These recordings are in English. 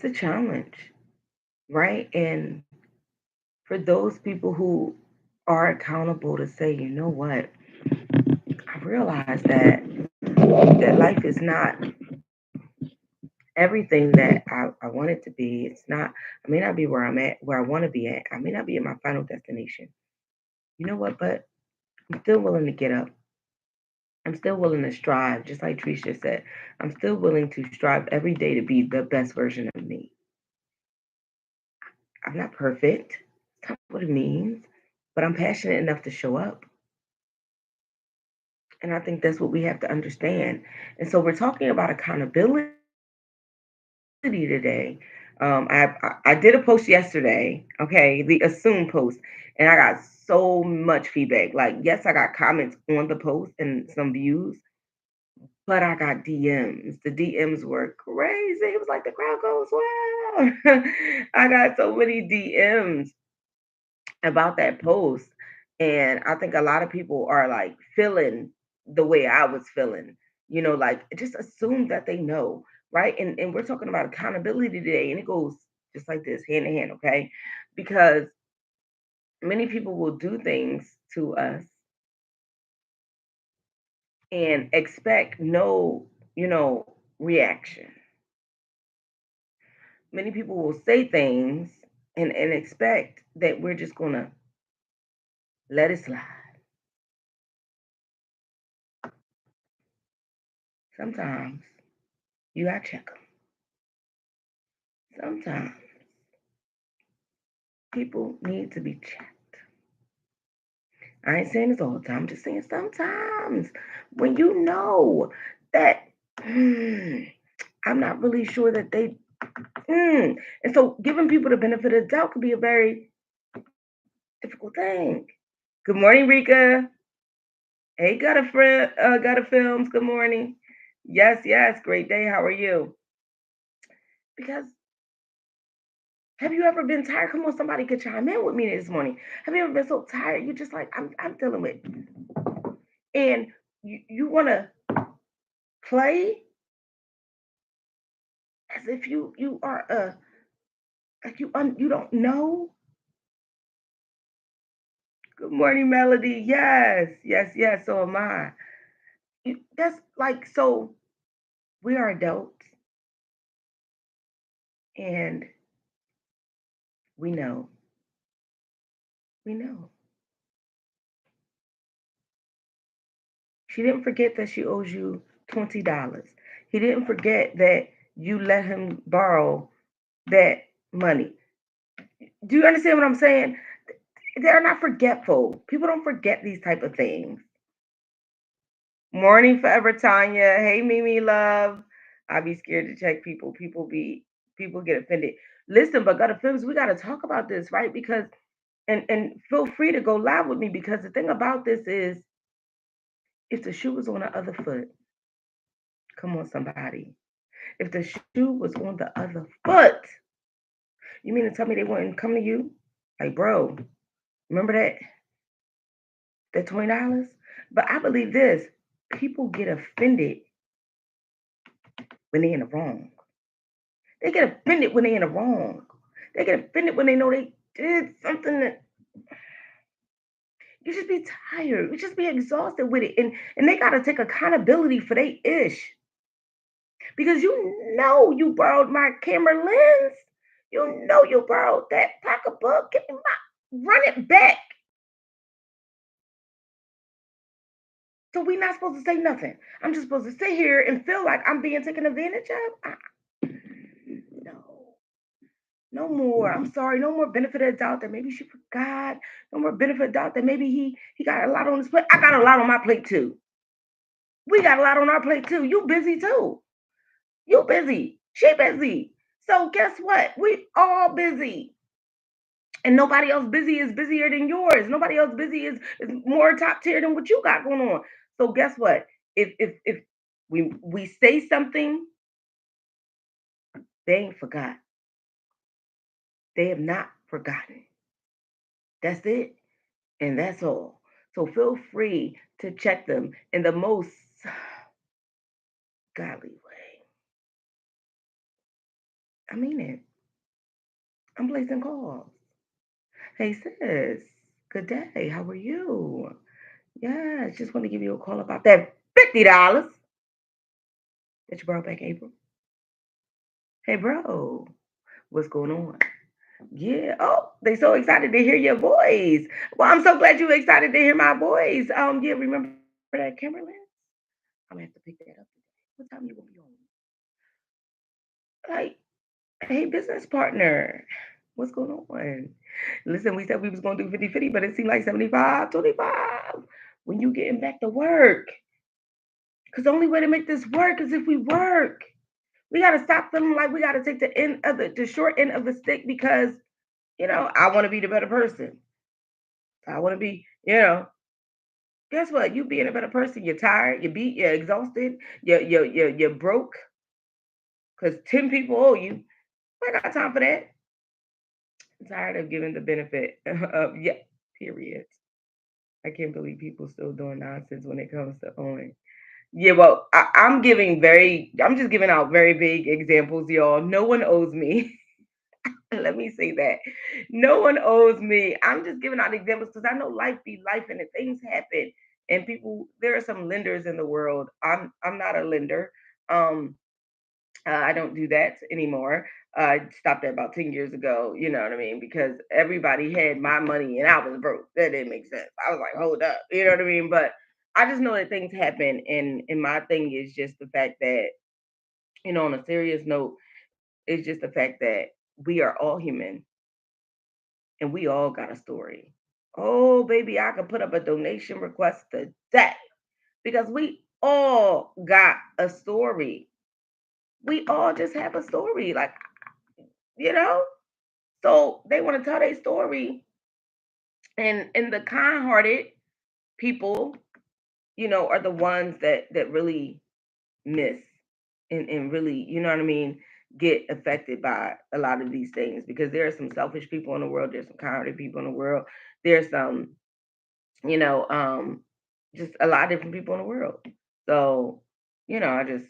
it's a challenge, right? And for those people who are accountable to say, you know what, I realize that life is not everything that I want it to be. It's not, I may not be where I'm at, where I want to be at. I may not be at my final destination. You know what? But I'm still willing to get up. I'm still willing to strive, just like Tricia said. I'm still willing to strive every day to be the best version of me. I'm not perfect. That's not what it means. But I'm passionate enough to show up. And I think that's what we have to understand. And so we're talking about accountability today. I did a post yesterday, okay, the assume post, and I got so much feedback. Like, yes, I got comments on the post and some views, but I got DMs. The DMs were crazy. It was like the crowd goes wild. I got so many DMs about that post. And I think a lot of people are like feeling the way I was feeling, like just assume that they know, right? And we're talking about accountability today, and it goes just like this, hand in hand, okay? Because many people will do things to us and expect no, reaction. Many people will say things and expect that we're just gonna let it slide. Sometimes you gotta check them. Sometimes people need to be checked. I ain't saying this all the time. I'm just saying sometimes when you know that I'm not really sure that they and so giving people the benefit of the doubt could be a very difficult thing. Good morning, Rika. Hey, got a friend, got a films. Good morning. Yes, yes, great day. How are you? Because have you ever been tired? Come on, somebody could chime in with me this morning. Have you ever been so tired? You're just like, I'm dealing with, and you want to play as if you are like you don't know. Good morning, Melody. Yes, yes, yes. So am I. That's like so. We are adults, and we know. We know. She didn't forget that she owes you $20. He didn't forget that you let him borrow that money. Do you understand what I'm saying? They're not forgetful. People don't forget these type of things. Morning forever, Tanya. Hey, Mimi, love. I be scared to check people. People get offended. Listen, but gotta films, we gotta talk about this, right? Because and feel free to go live with me because the thing about this is if the shoe was on the other foot, come on, somebody. If the shoe was on the other foot, you mean to tell me they wouldn't come to you? Like, bro, remember that $20? But I believe this: people get offended when they're in the wrong. They get offended when they're in the wrong. They get offended when they know they did something that you just be tired. You just be exhausted with it. And they gotta take accountability for they ish. Because you know you borrowed my camera lens. You know you borrowed that pocketbook. Give me my run it back. So we not supposed to say nothing. I'm just supposed to sit here and feel like I'm being taken advantage of. No. No more. I'm sorry. No more benefit of the doubt that maybe she forgot. No more benefit of the doubt that maybe he got a lot on his plate. I got a lot on my plate too. We got a lot on our plate too. You busy too. You busy. She busy. So guess what? We all busy. And nobody else busy is busier than yours. Nobody else busy is more top tier than what you got going on. So guess what? If we say something, they ain't forgot. They have not forgotten. That's it. And that's all. So feel free to check them in the most godly way. I mean it. I'm placing calls. Hey sis, good day. How are you? Yeah, just want to give you a call about that $50 that you brought back, April. Hey bro, what's going on? Yeah. Oh, they so excited to hear your voice. Well, I'm so glad you excited to hear my voice. Yeah, remember that camera lens? I'm gonna have to pick that up today. What time you gonna be home? Like, hey, business partner, what's going on? Listen, we said we was gonna do 50-50, but it seemed like 75-25. When you getting back to work. Because the only way to make this work is if we work. We gotta stop feeling like we gotta take the end of the short end of the stick because I want to be the better person. I want to be, guess what? You being a better person, you're tired, you're beat, you're exhausted, you're broke because 10 people owe you. I got time for that. I'm tired of giving the benefit of yeah, period. I can't believe people still doing nonsense when it comes to owing. Yeah, well, I'm just giving out very big examples, y'all. No one owes me. Let me say that. No one owes me. I'm just giving out examples because I know life be life and things happen. And people, there are some lenders in the world. I'm not a lender. Um, I don't do that anymore. I stopped that about 10 years ago, you know what I mean? Because everybody had my money and I was broke. That didn't make sense. I was like, hold up, you know what I mean? But I just know that things happen. And my thing is just the fact that, on a serious note, it's just the fact that we are all human and we all got a story. Oh, baby, I could put up a donation request today because we all got a story. We all just have a story. Like, you know? So they want to tell their story, and the kind-hearted people, are the ones that really miss and really, you know what I mean, get affected by a lot of these things because there are some selfish people in the world. There's some kind-hearted people in the world. There's some, you know, just a lot of different people in the world. So, I just,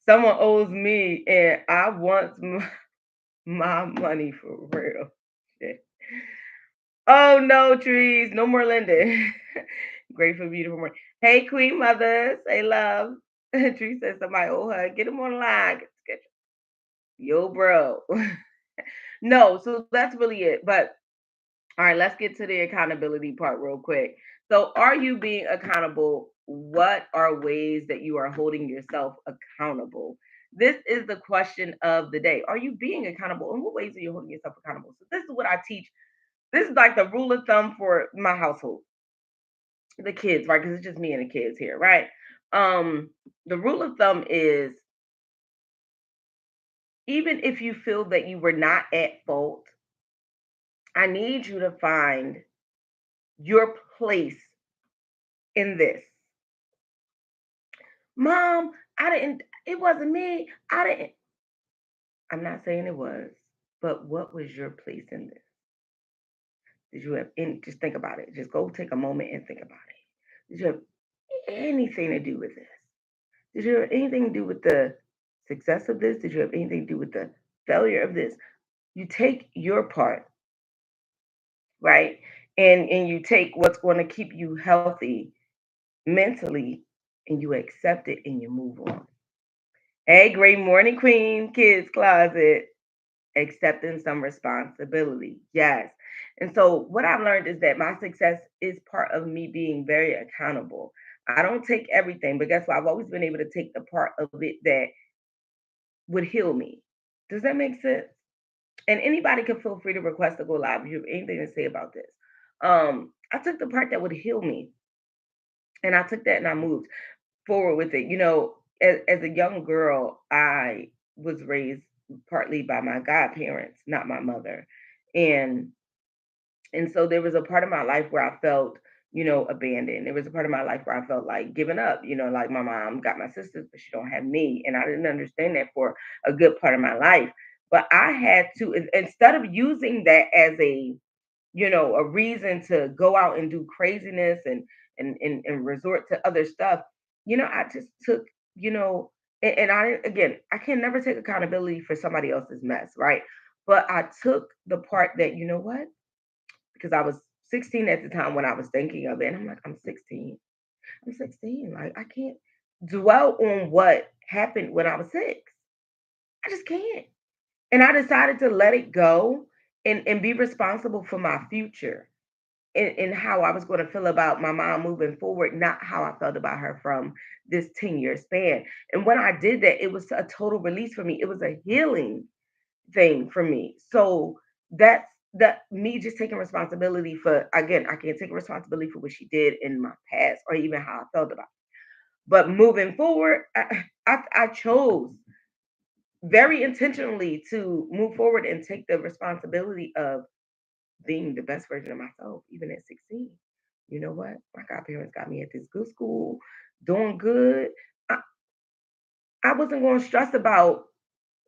someone owes me, and I want my money for real. Shit. Oh no, trees, no more lending. Grateful, beautiful morning. Hey, Queen Mother, say love. Tree says somebody owe her. Get him on the line. Yo, bro. No, so that's really it. But all right, let's get to the accountability part real quick. So, are you being accountable? What are ways that you are holding yourself accountable? This is the question of the day. Are you being accountable? In what ways are you holding yourself accountable? So, this is what I teach. This is like the rule of thumb for my household, the kids, right? Because it's just me and the kids here, right? The rule of thumb is even if you feel that you were not at fault, I need you to find your place in this. Mom, I didn't, it wasn't me. I didn't, I'm not saying it was, but what was your place in this? Did you have any, just think about it. Just go take a moment and think about it. Did you have anything to do with this? Did you have anything to do with the success of this? Did you have anything to do with the failure of this? You take your part, right? And you take what's going to keep you healthy mentally and you accept it and you move on. Hey, great morning, Queen Kids Closet. Accepting some responsibility. Yes. And so what I've learned is that my success is part of me being very accountable. I don't take everything, but guess what? I've always been able to take the part of it that would heal me. Does that make sense? And anybody can feel free to request to go live if you have anything to say about this. I took the part that would heal me and I took that and I moved forward with it. As a young girl, I was raised partly by my godparents, not my mother. And and so there was a part of my life where I felt, abandoned. There was a part of my life where I felt like giving up, like my mom got my sisters, but she don't have me. And I didn't understand that for a good part of my life. But I had to, instead of using that as a reason to go out and do craziness and resort to other stuff, I just took, you know, And again, I can never take accountability for somebody else's mess, right? But I took the part that, you know what? Because I was 16 at the time when I was thinking of it. And I'm like, I'm 16. I'm 16. Like, I can't dwell on what happened when I was 6. I just can't. And I decided to let it go and be responsible for my future and how I was going to feel about my mom moving forward, not how I felt about her from this 10-year span. And when I did that, it was a total release for me. It was a healing thing for me. So that's that me just taking responsibility for, again, I can't take responsibility for what she did in my past or even how I felt about it. But moving forward, I chose very intentionally to move forward and take the responsibility of being the best version of myself, even at 16. You know what? My godparents got me at this good school, doing good. I, I wasn't going to stress about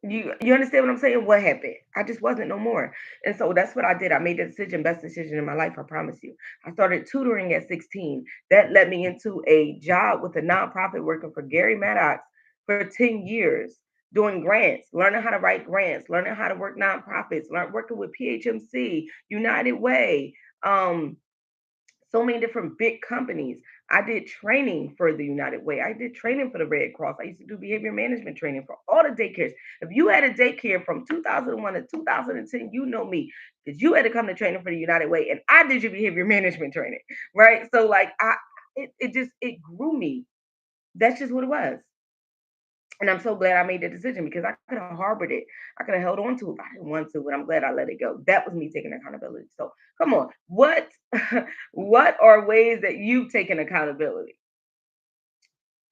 you understand what I'm saying? What happened? I just wasn't no more. And so that's what I did. I made the decision, best decision in my life, I promise you. I started tutoring at 16. That led me into a job with a nonprofit working for Gary Maddox for 10 years, doing grants, learning how to write grants, learning how to work nonprofits, working with PHMC, United Way, um, so many different big companies. I did training for the United Way. I did training for the Red Cross. I used to do behavior management training for all the daycares. If you had a daycare from 2001 to 2010, you know me because you had to come to training for the United Way, and I did your behavior management training, right? So like it grew me. That's just what it was. And I'm so glad I made the decision because I could have harbored it. I could have held on to it if I didn't want to, but I'm glad I let it go. That was me taking accountability. So come on. What what are ways that you've taken accountability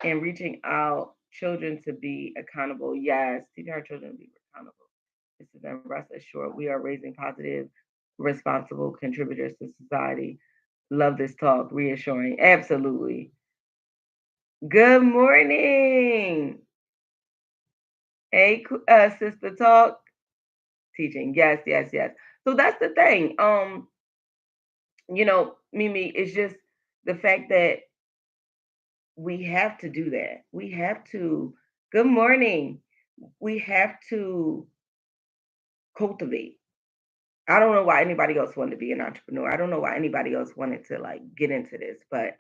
and reaching out children to be accountable? Yes, teaching our children to be accountable. This is then rest assured we are raising positive, responsible contributors to society. Love this talk, reassuring. Absolutely. Good morning. Hey, sister talk. Teaching. Yes, yes, yes. So that's the thing. Mimi, it's just the fact that we have to do that. We have to, good morning. We have to cultivate. I don't know why anybody else wanted to be an entrepreneur. I don't know why anybody else wanted to like get into this, but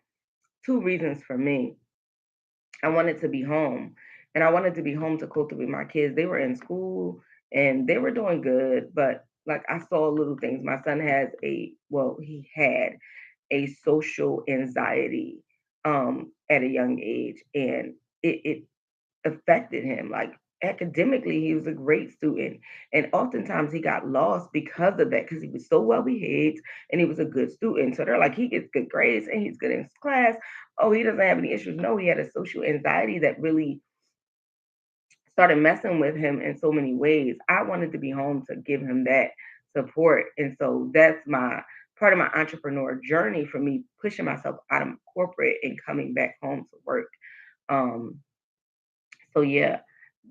two reasons for me. I wanted to be home and I wanted to be home to cultivate my kids. They were in school and they were doing good, but like I saw little things. My son he had a social anxiety at a young age and it affected him. Like academically, he was a great student. And oftentimes he got lost because of that, because he was so well behaved and he was a good student. So they're like, he gets good grades and he's good in his class. Oh, he doesn't have any issues. No, he had a social anxiety that really started messing with him in so many ways. I wanted to be home to give him that support. And so that's my part of my entrepreneur journey for me pushing myself out of corporate and coming back home to work. Um, so yeah,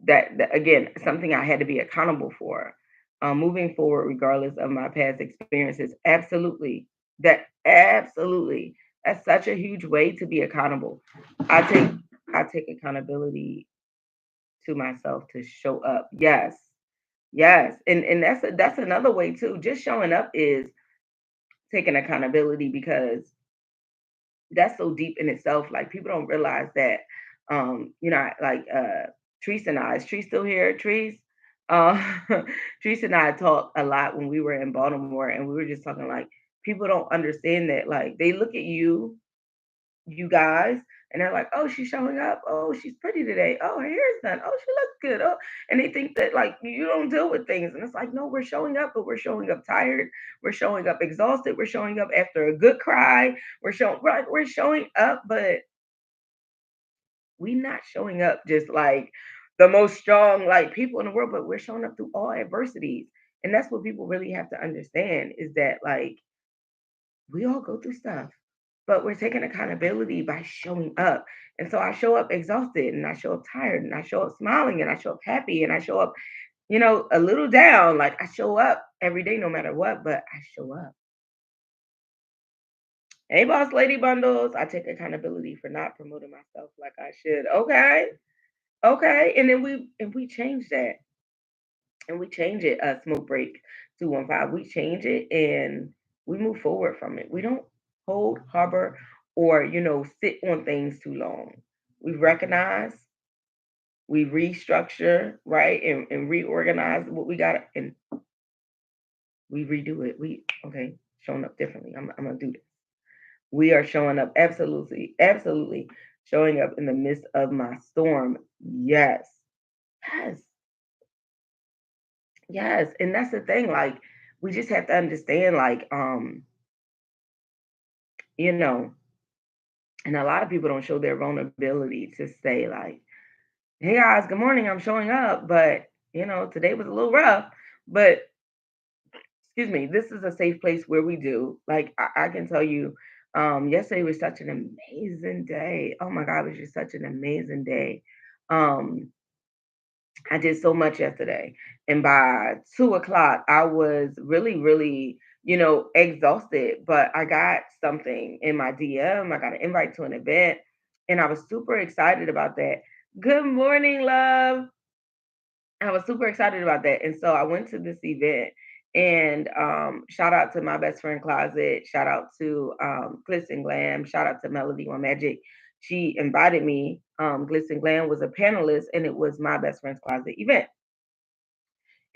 that again, something I had to be accountable for. Moving forward, regardless of my past experiences, absolutely, that's such a huge way to be accountable. I take I take accountability to myself to show up. Yes, yes, and that's another way too. Just showing up is taking accountability because that's so deep in itself. Like people don't realize that. Like Treese and I, is Treese still here? Treese, uh, Treese and I talked a lot when we were in Baltimore, and we were just talking like people don't understand that. Like they look at you guys, and they're like, "Oh, she's showing up. Oh, she's pretty today. Oh, her hair's done. Oh, she looks good. Oh," and they think that like you don't deal with things, and it's like, no, we're showing up, but we're showing up tired. We're showing up exhausted. We're showing up after a good cry. We're showing up, but we're not showing up just like the most strong like people in the world, but we're showing up through all adversities, and that's what people really have to understand is that like we all go through stuff, but we're taking accountability by showing up. And so I show up exhausted and I show up tired and I show up smiling and I show up happy and I show up, a little down. Like I show up every day no matter what, but I show up. Hey, boss lady bundles. I take accountability for not promoting myself like I should. Okay. Okay, and then we change that, and we change it. Smoke break 215. We change it and we move forward from it. We don't hold, harbor, or sit on things too long. We recognize, we restructure, right, and reorganize what we got, and we redo it. We okay, showing up differently. I'm gonna do this. We are showing up absolutely, absolutely showing up in the midst of my storm. Yes. Yes. Yes. And that's the thing. Like, we just have to understand, like, you know, and a lot of people don't show their vulnerability to say, like, hey guys, good morning, I'm showing up, but today was a little rough. But excuse me, this is a safe place where we do. Like, I can tell you, yesterday was such an amazing day. Oh my God, it was just such an amazing day. Um, I did so much yesterday. And by 2 o'clock, I was really, really, exhausted. But I got something in my DM. I got an invite to an event. And I was super excited about that. Good morning, love. I was super excited about that. And so I went to this event, and shout out to my best friend Closet, shout out to Glitz and Glam, shout out to Melody One Magic. She invited me. Glitz and Glam was a panelist, and it was my best friend's closet event.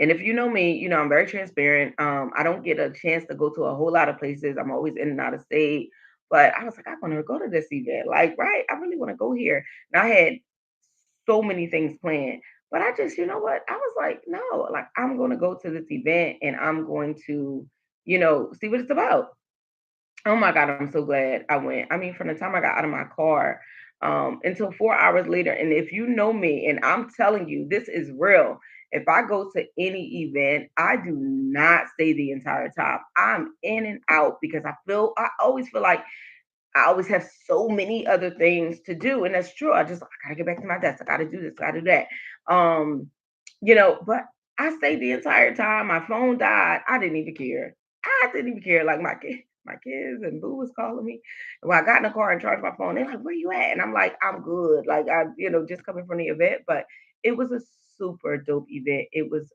And if you know me, I'm very transparent. I don't get a chance to go to a whole lot of places. I'm always in and out of state. But I was like, I want to go to this event. Like, right? I really want to go here. And I had so many things planned. But I just, you know what? I was like, no, like I'm going to go to this event and I'm going to, see what it's about. Oh my God, I'm so glad I went. I mean, from the time I got out of my car until 4 hours later. And if you know me, and I'm telling you, this is real. If I go to any event, I do not stay the entire time. I'm in and out because I always feel like I always have so many other things to do. And that's true. I gotta get back to my desk. I gotta do this, I gotta do that. But I stayed the entire time. My phone died. I didn't even care. I didn't even care. Like my kids and Boo was calling me. And when I got in the car and charged my phone, they're like, "Where you at?" And I'm like, "I'm good." Like just coming from the event, but it was a super dope event. It was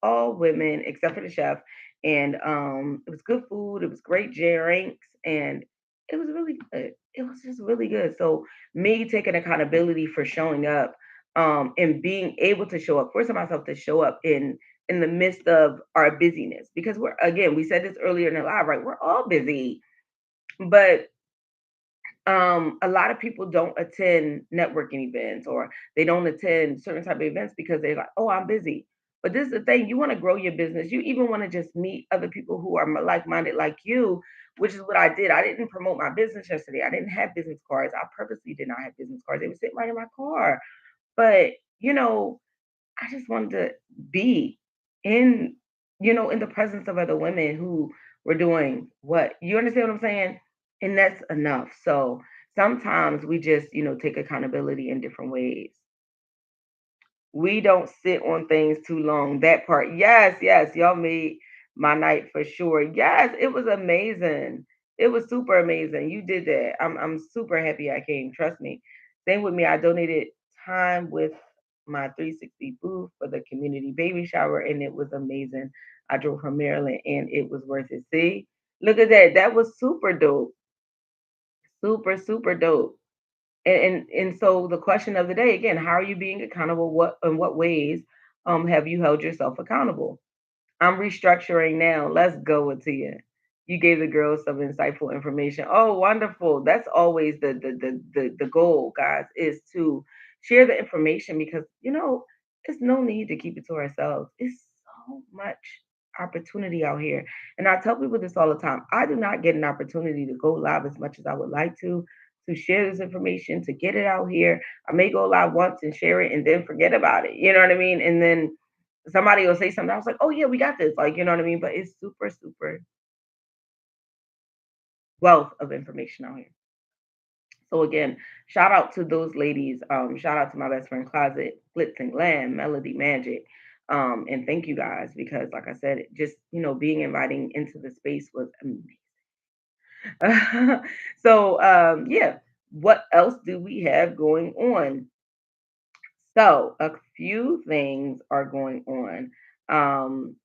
all women except for the chef, and it was good food. It was great drinks, and it was really good. It was just really good. So me taking accountability for showing up, and being able to show up, forcing myself to show up in the midst of our busyness, because we said this earlier in the live, right? We're all busy, but a lot of people don't attend networking events, or they don't attend certain type of events because they're like, oh, I'm busy. But this is the thing, you want to grow your business, you even want to just meet other people who are like-minded like you, which is what I did. I didn't promote my business yesterday. I didn't have business cards. I purposely did not have business cards. They were sitting right in my car. But I just wanted to be in, in the presence of other women who were doing what, you understand what I'm saying? And that's enough. So sometimes we just, take accountability in different ways. We don't sit on things too long. That part. Yes, yes. Y'all made my night for sure. Yes, it was amazing. It was super amazing. You did that. I'm super happy I came. Trust me. Same with me. I donated time with my 360 booth for the community baby shower, and it was amazing. I drove from Maryland and it was worth it. See? Look at that. That was super dope. Super, super dope. And so the question of the day again, how are you being accountable? What in what ways have you held yourself accountable? I'm restructuring now. Let's go with you. You gave the girls some insightful information. Oh, wonderful. That's always the goal, guys, is to share the information, because there's no need to keep it to ourselves. It's so much opportunity out here. And I tell people this all the time. I do not get an opportunity to go live as much as I would like to share this information, to get it out here. I may go live once and share it and then forget about it. You know what I mean? And then somebody will say something. I was like, oh yeah, we got this. Like, you know what I mean? But it's super, super wealth of information out here. So again, shout out to those ladies. Shout out to my best friend Closet, Glitz and Glam, Melody Magic. And thank you guys, because like I said, it just, being inviting into the space was amazing. So yeah, what else do we have going on? So, a few things are going on. Um,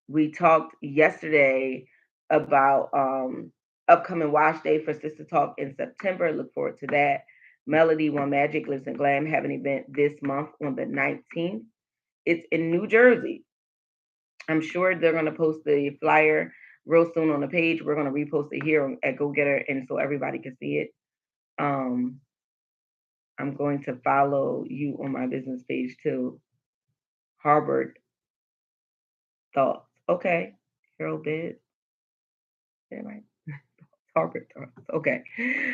we talked yesterday about upcoming wash day for Sister Talk in September. Look forward to that. Melody One Magic Lives and Glam have an event this month on the 19th. It's in New Jersey. I'm sure they're going to post the flyer real soon on the page. We're going to repost it here at Gogetter, and so everybody can see it. Um, I'm going to follow you on my business page too. Harvard Thoughts. Okay. Harold Biz. Is that right? Harvard Thoughts. Okay.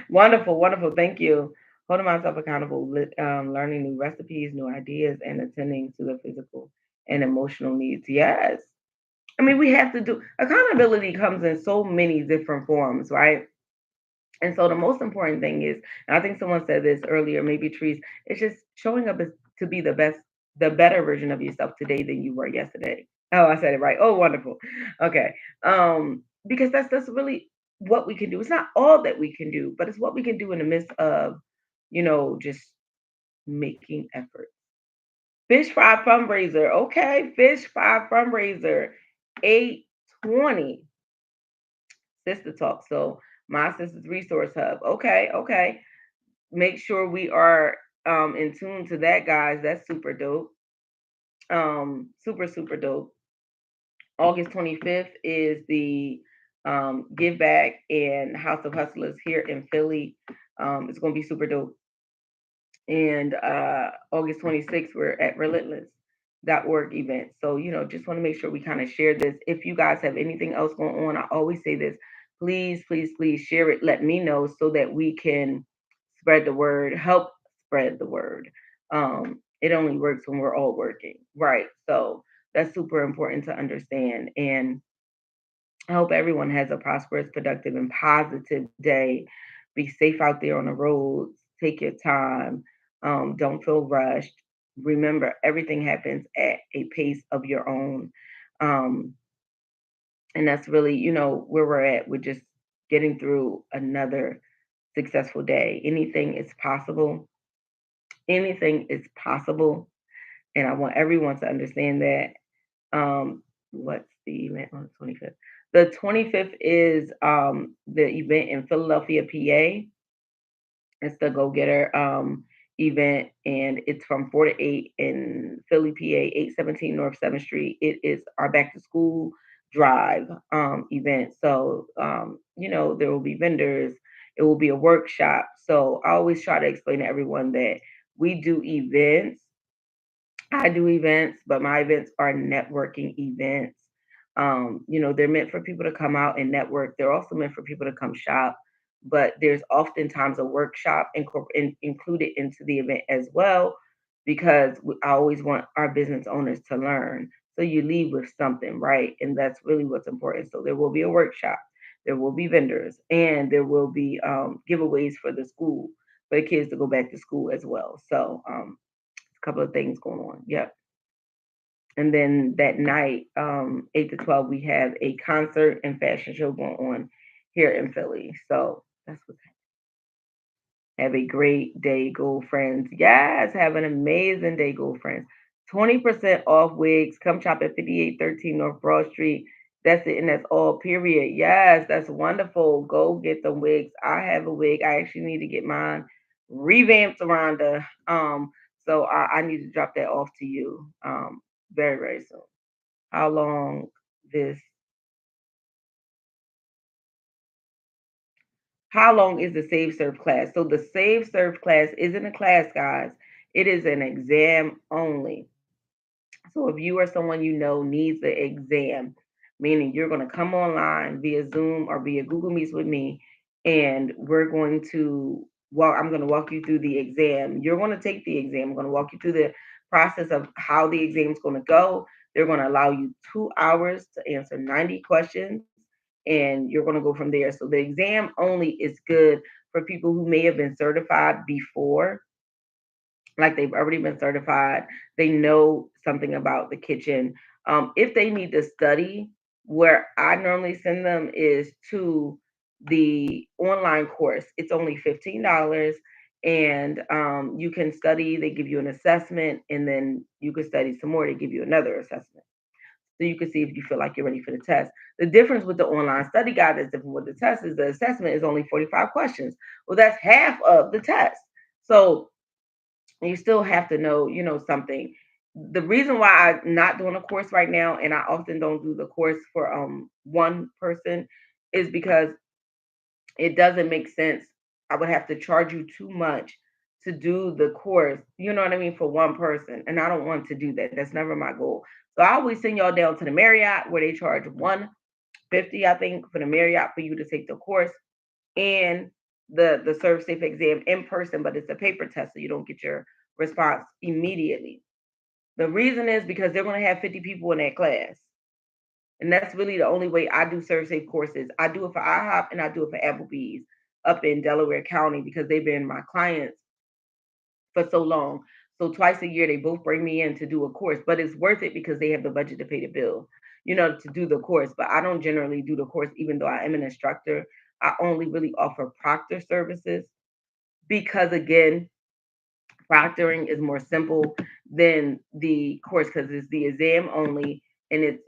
Wonderful, wonderful. Thank you. Holding myself accountable, learning new recipes, new ideas, and attending to the physical and emotional needs. Yes. I mean, we have to do accountability comes in so many different forms, right? And so the most important thing is, and I think someone said this earlier, maybe Trees, it's just showing up as to be the best, the better version of yourself today than you were yesterday. Oh, I said it right. Oh, wonderful. Okay. Because that's really what we can do. It's not all that we can do, but it's what we can do in the midst of, just making effort. Fish fry fundraiser. Okay, fish fry fundraiser. 820 Sister Talk. So my sister's resource hub. Okay, okay. Make sure we are in tune to that, guys. That's super dope. Super, super dope. August 25th is the Give Back and House of Hustlers here in Philly. It's going to be super dope. And August 26th, we're at relentless.org event. So, just want to make sure we kind of share this. If you guys have anything else going on, I always say this, please, please, please share it. Let me know so that we can spread the word, help spread the word. It only works when we're all working, right? So that's super important to understand. And I hope everyone has a prosperous, productive, and positive day. Be safe out there on the roads. Take your time. Don't feel rushed. Remember, everything happens at a pace of your own. Um, and that's really, where we're at. We're just getting through another successful day. Anything is possible. Anything is possible. And I want everyone to understand that. What's the event on the 25th? The 25th is the event in Philadelphia, PA. It's the Go Getter event, and it's from 4 to 8 in Philly, PA, 817 North 7th Street. It is our back to school drive event. So, there will be vendors, it will be a workshop. So, I always try to explain to everyone that we do events. I do events, but my events are networking events. They're meant for people to come out and network. They're also meant for people to come shop, but there's oftentimes a workshop included into the event as well, because I always want our business owners to learn. So you leave with something, right? And that's really what's important. So there will be a workshop, there will be vendors, and there will be giveaways for the school, for the kids to go back to school as well. So a couple of things going on. Yep. And then that night, 8 to 12, we have a concert and fashion show going on here in Philly. So that's what's happening. Have a great day, Gold Friends. Yes, have an amazing day, Gold Friends. 20% off wigs. Come shop at 5813 North Broad Street. That's it, and that's all, period. Yes, that's wonderful. Go get the wigs. I have a wig. I actually need to get mine revamped, Rhonda. So I need to drop that off to you very, very soon. How long this how long is the Save Serve class? So the Save Serve class isn't a class, guys. It is an exam only. So if you or someone you know needs the exam, meaning you're going to come online via Zoom or via Google Meets with me, and I'm going to walk you through the exam. You're going to take the exam. I'm going to walk you through the process of how the exam is going to go. They're going to allow you 2 hours to answer 90 questions, and you're going to go from there. So the exam only is good for people who may have been certified before, like they've already been certified, they know something about the kitchen. If they need to study, where I normally send them is to the online course. It's only $15. and you can study. They give you an assessment, and then you can study some more. They give you another assessment, so you can see if you feel like you're ready for the test. The difference with the online study guide that's different with the test is the assessment is only 45 questions. Well, that's half of the test. So you still have to know, something. The reason why I'm not doing a course right now, and I often don't do the course for one person, is because it doesn't make sense. I would have to charge you too much to do the course, you know what I mean, for one person. And I don't want to do that. That's never my goal. So I always send y'all down to the Marriott where they charge 150, I think, for the Marriott for you to take the course and the Serve Safe exam in person, but it's a paper test, so you don't get your response immediately. The reason is because they're going to have 50 people in that class. And that's really the only way I do Serve Safe courses. I do it for IHOP and I do it for Applebee's up in Delaware County because they've been my clients for so long. So twice a year they both bring me in to do a course, but it's worth it because they have the budget to pay the bill, to do the course. But I don't generally do the course, even though I am an instructor. I only really offer proctor services because, again, proctoring is more simple than the course because it's the exam only, and it's